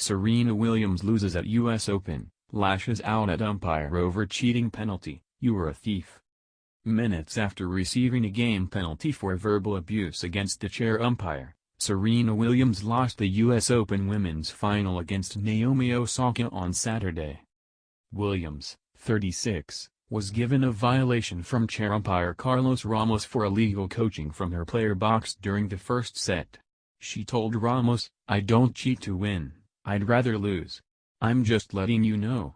Serena Williams loses at US Open, lashes out at umpire over cheating penalty, "You were a thief." Minutes after receiving a game penalty for verbal abuse against the chair umpire, Serena Williams lost the US Open women's final against Naomi Osaka on Saturday. Williams, 36, was given a violation from chair umpire Carlos Ramos for illegal coaching from her player box during the first set. She told Ramos, "I don't cheat to win, I'd rather lose. I'm just letting you know."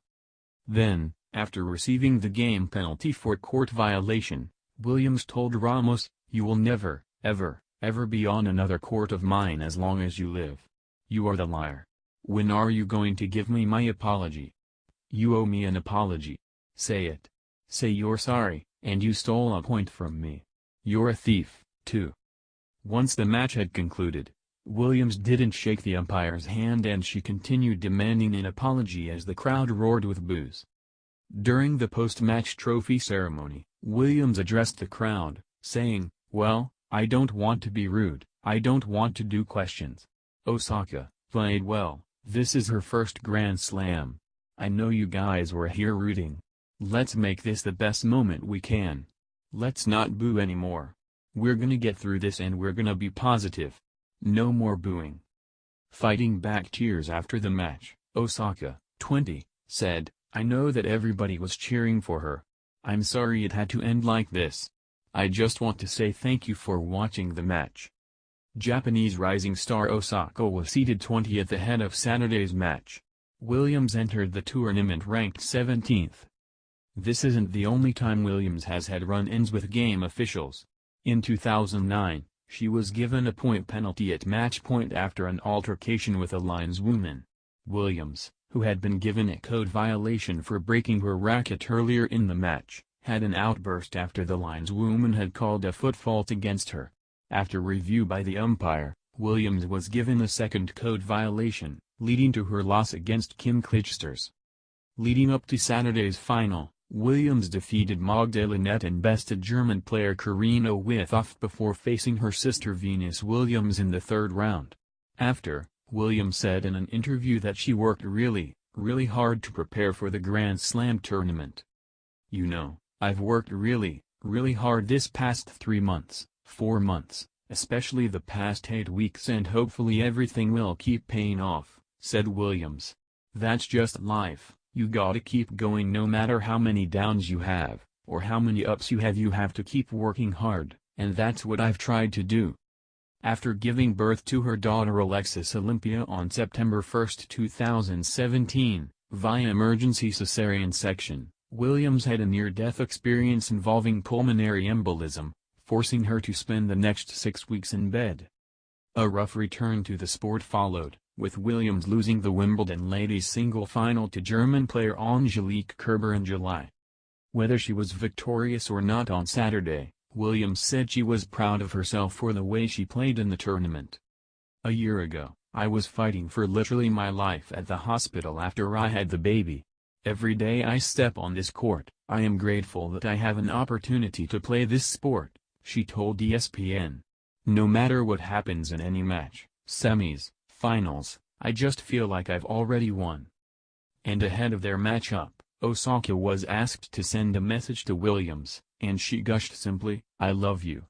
Then, after receiving the game penalty for court violation, Williams told Ramos, "You will never, ever, ever be on another court of mine as long as you live. You are the liar. When are you going to give me my apology? You owe me an apology. Say it. Say you're sorry, and you stole a point from me. You're a thief, too." Once the match had concluded, Williams didn't shake the umpire's hand and she continued demanding an apology as the crowd roared with boos. During the post-match trophy ceremony, Williams addressed the crowd, saying, "Well, I don't want to be rude, I don't want to do questions. Osaka played well, this is her first Grand Slam. I know you guys were here rooting. Let's make this the best moment we can. Let's not boo anymore. We're gonna get through this and we're gonna be positive. No more booing." Fighting back tears after the match, Osaka, 20, said, "I know that everybody was cheering for her. I'm sorry it had to end like this. I just want to say thank you for watching the match." Japanese rising star Osaka was seated 20th ahead of Saturday's match. Williams entered the tournament ranked 17th. This isn't the only time Williams has had run-ins with game officials. In 2009, she was given a point penalty at match point after an altercation with a lineswoman. Williams, who had been given a code violation for breaking her racket earlier in the match, had an outburst after the lineswoman had called a foot fault against her. After review by the umpire, Williams was given a second code violation, leading to her loss against Kim Clijsters. Leading up to Saturday's final, Williams defeated Magdalena and bested German player Karina Withoff before facing her sister Venus Williams in the third round. After, Williams said in an interview that she worked really, really hard to prepare for the Grand Slam tournament. "You know, I've worked really, really hard this past 3 months, 4 months, especially the past 8 weeks, and hopefully everything will keep paying off," said Williams. "That's just life. You gotta keep going no matter how many downs you have, or how many ups you have to keep working hard, and that's what I've tried to do." After giving birth to her daughter Alexis Olympia on September 1, 2017, via emergency cesarean section, Williams had a near-death experience involving pulmonary embolism, forcing her to spend the next 6 weeks in bed. A rough return to the sport followed, with Williams losing the Wimbledon ladies' single final to German player Angelique Kerber in July. Whether she was victorious or not on Saturday, Williams said she was proud of herself for the way she played in the tournament. "A year ago, I was fighting for literally my life at the hospital after I had the baby. Every day I step on this court, I am grateful that I have an opportunity to play this sport," she told ESPN. "No matter what happens in any match, semis, finals, I just feel like I've already won." And ahead of their matchup, Osaka was asked to send a message to Williams, and she gushed simply, "I love you."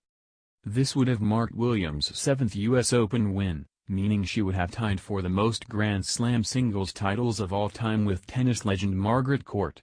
This would have marked Williams' 7th US Open win, meaning she would have tied for the most Grand Slam singles titles of all time with tennis legend Margaret Court.